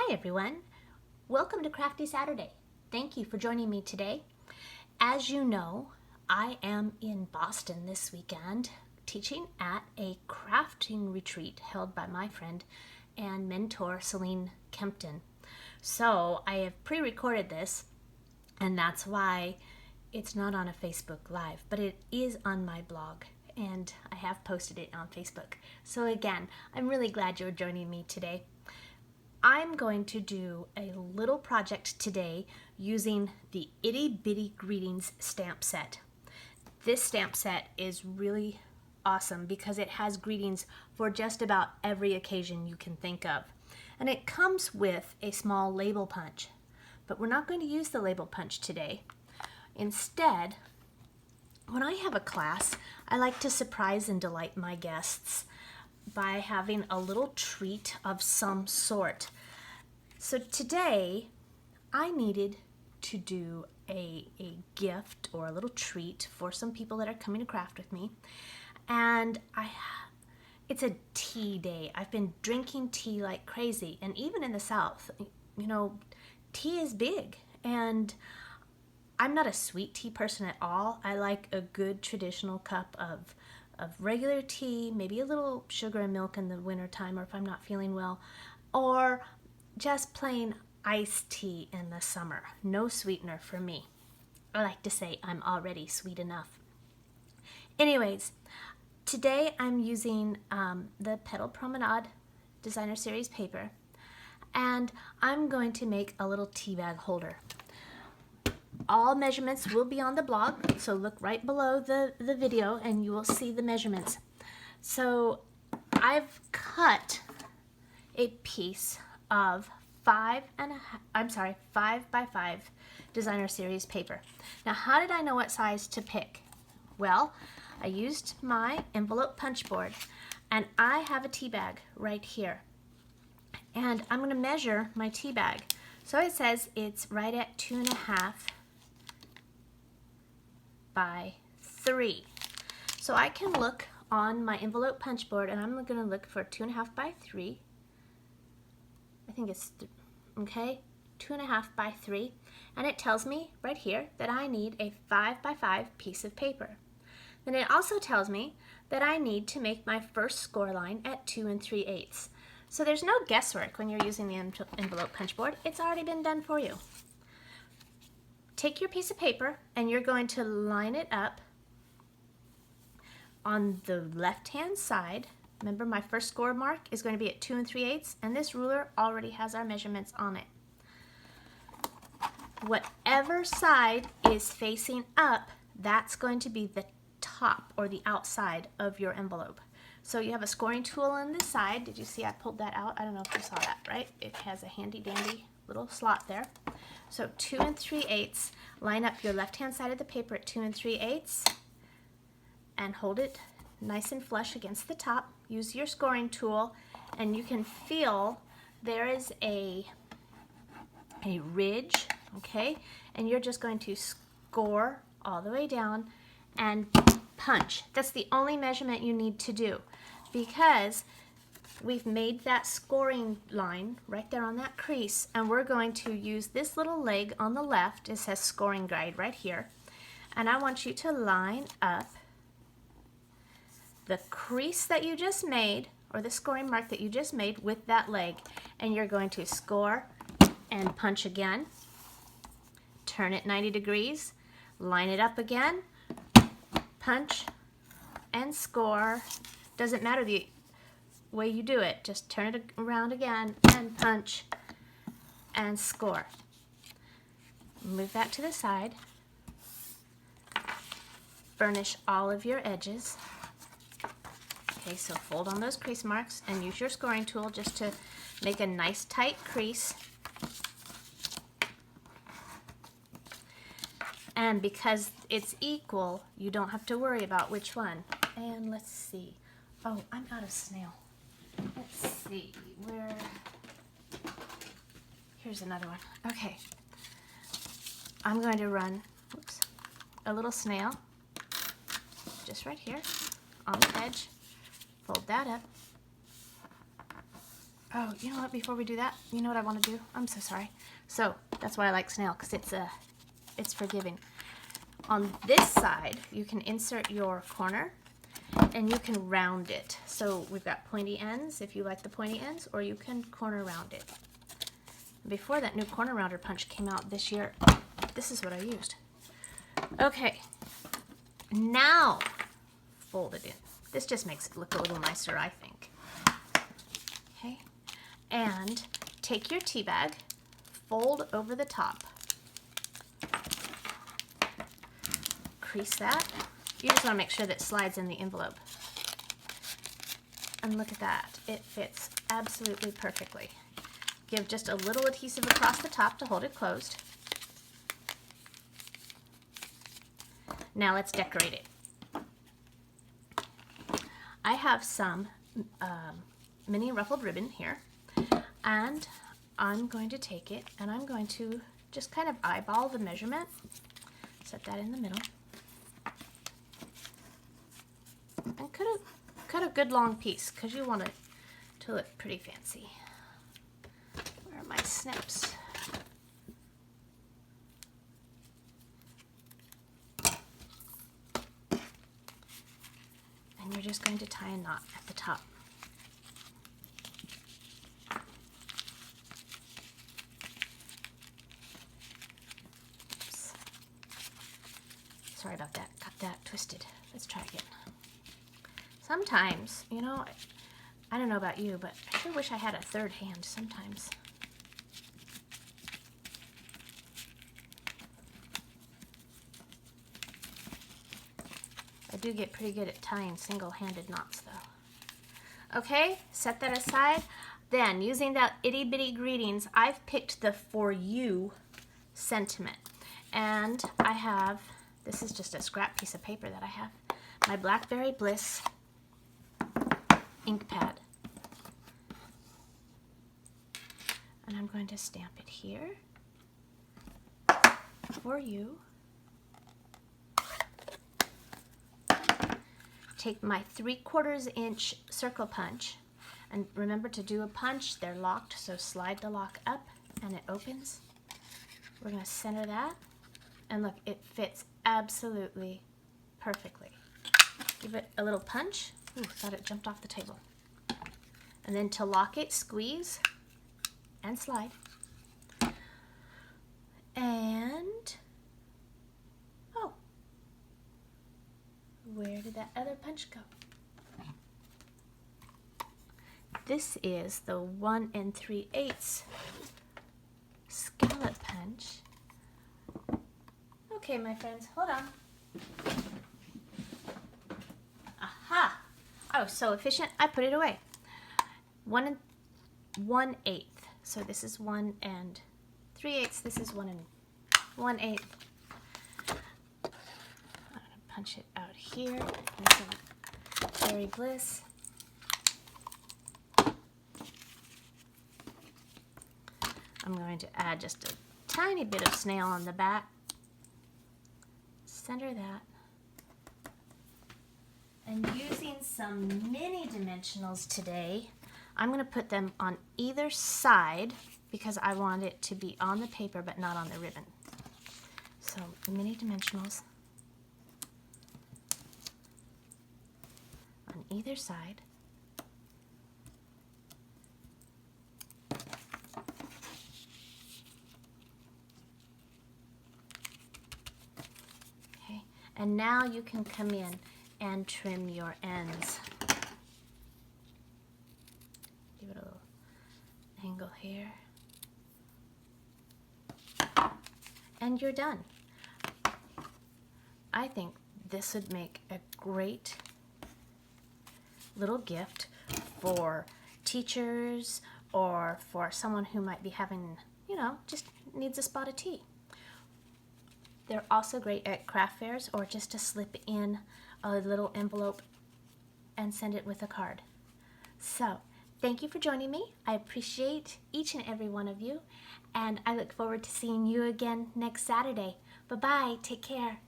Hi everyone, welcome to Crafty Saturday. Thank you for joining me today. As you know, I am in Boston this weekend teaching at a crafting retreat held by my friend and mentor Celine Kempton. So I have pre-recorded this and that's why it's not on a Facebook Live, but it is on my blog and I have posted it on Facebook. So again, I'm really glad you're joining me today. I'm going to do a little project today using the Itty Bitty Greetings stamp set. This stamp set is really awesome because it has greetings for just about every occasion you can think of. And it comes with a small label punch, but we're not going to use the label punch today. Instead, when I have a class, I like to surprise and delight my guests by having a little treat of some sort. So today I needed to do a gift or a little treat for some people that are coming to craft with me, and it's a tea day. I've been drinking tea like crazy, and even in the South, you know, tea is big, and I'm not a sweet tea person at all. I like a good traditional cup of regular tea, maybe a little sugar and milk in the wintertime or if I'm not feeling well, or just plain iced tea in the summer. No sweetener for me. I like to say I'm already sweet enough. Anyways, today I'm using the Petal Promenade Designer Series paper, and I'm going to make a little tea bag holder. All measurements will be on the blog, so look right below the video and you will see the measurements. So I've cut a piece of 5 by 5 Designer Series paper. Now, how did I know what size to pick? Well, I used my envelope punch board, and I have a tea bag right here. And I'm going to measure my tea bag. So it says it's right at 2.5 by 3. So I can look on my envelope punch board, and I'm going to look for 2.5 by 3. I think it's, okay, 2.5 by 3. And it tells me right here that I need a 5 by 5 piece of paper. Then it also tells me that I need to make my first score line at 2 3/8. So there's no guesswork when you're using the envelope punch board. It's already been done for you. Take your piece of paper and you're going to line it up on the left-hand side. Remember, my first score mark is going to be at 2 3/8, and this ruler already has our measurements on it. Whatever side is facing up, that's going to be the top or the outside of your envelope. So you have a scoring tool on this side. Did you see I pulled that out? I don't know if you saw that, right? It has a handy dandy little slot there. So 2 3/8, line up your left-hand side of the paper at 2 3/8 and hold it nice and flush against the top. Use your scoring tool, and you can feel there is a ridge, okay? And you're just going to score all the way down and punch. That's the only measurement you need to do, because we've made that scoring line right there on that crease, and we're going to use this little leg on the left. It says scoring guide right here, and I want you to line up the crease that you just made, or the scoring mark that you just made, with that leg, and you're going to score and punch again, turn it 90 degrees, line it up again, punch and score. Doesn't matter the way you do it, just turn it around again and punch and score. Move that to the side. Burnish all of your edges. Okay, so fold on those crease marks and use your scoring tool just to make a nice tight crease. And because it's equal, you don't have to worry about which one. And let's see. Oh, I'm out of snail. Let's see, here's another one. Okay, I'm going to run, a little snail just right here on the edge. Fold that up. Oh, you know what, before we do that, you know what I want to do? I'm so sorry. So, that's why I like snail, because it's forgiving. On this side, you can insert your corner, and you can round it. So, we've got pointy ends, if you like the pointy ends, or you can corner round it. Before that new corner rounder punch came out this year, this is what I used. Okay, now fold it in. This just makes it look a little nicer, I think. Okay, and take your tea bag, fold over the top, crease that. You just want to make sure that it slides in the envelope. And look at that, it fits absolutely perfectly. Give just a little adhesive across the top to hold it closed. Now let's decorate it. I have some mini ruffled ribbon here, and I'm going to take it and I'm going to just kind of eyeball the measurement. Set that in the middle. And cut a good long piece because you want it to look pretty fancy. Where are my snips? And you're just going to tie a knot at the top. Oops. Sorry about that, got that twisted. Let's try again. Sometimes, you know, I don't know about you, but I sure wish I had a third hand sometimes. I do get pretty good at tying single-handed knots though. Okay, set that aside. Then, using that itty-bitty greetings, I've picked the For You sentiment. And I have, this is just a scrap piece of paper that I have, my Blackberry Bliss ink pad. And I'm going to stamp it here. For you. Take my 3/4 inch circle punch, and remember to do a punch. They're locked, so slide the lock up and it opens. We're going to center that, and look, it fits absolutely perfectly. Give it a little punch. Ooh, thought it jumped off the table. And then to lock it, squeeze and slide. And oh, where did that other punch go? This is the 1 3/8 scallop punch. Okay, my friends, hold on. Aha! I was so efficient, I put it away. 1/8. So this is 1 3/8. This is 1 1/8. I'm gonna punch it out here. Berry Bliss. I'm going to add just a tiny bit of snail on the back. Center that. And using some mini dimensionals today, I'm going to put them on either side because I want it to be on the paper but not on the ribbon. So mini dimensionals on either side. Okay, and now you can come in and trim your ends. Give it a little angle here. And you're done. I think this would make a great little gift for teachers or for someone who might be having, you know, just needs a spot of tea. They're also great at craft fairs or just to slip in a little envelope and send it with a card. So, thank you for joining me. I appreciate each and every one of you, and I look forward to seeing you again next Saturday. Bye-bye. Take care.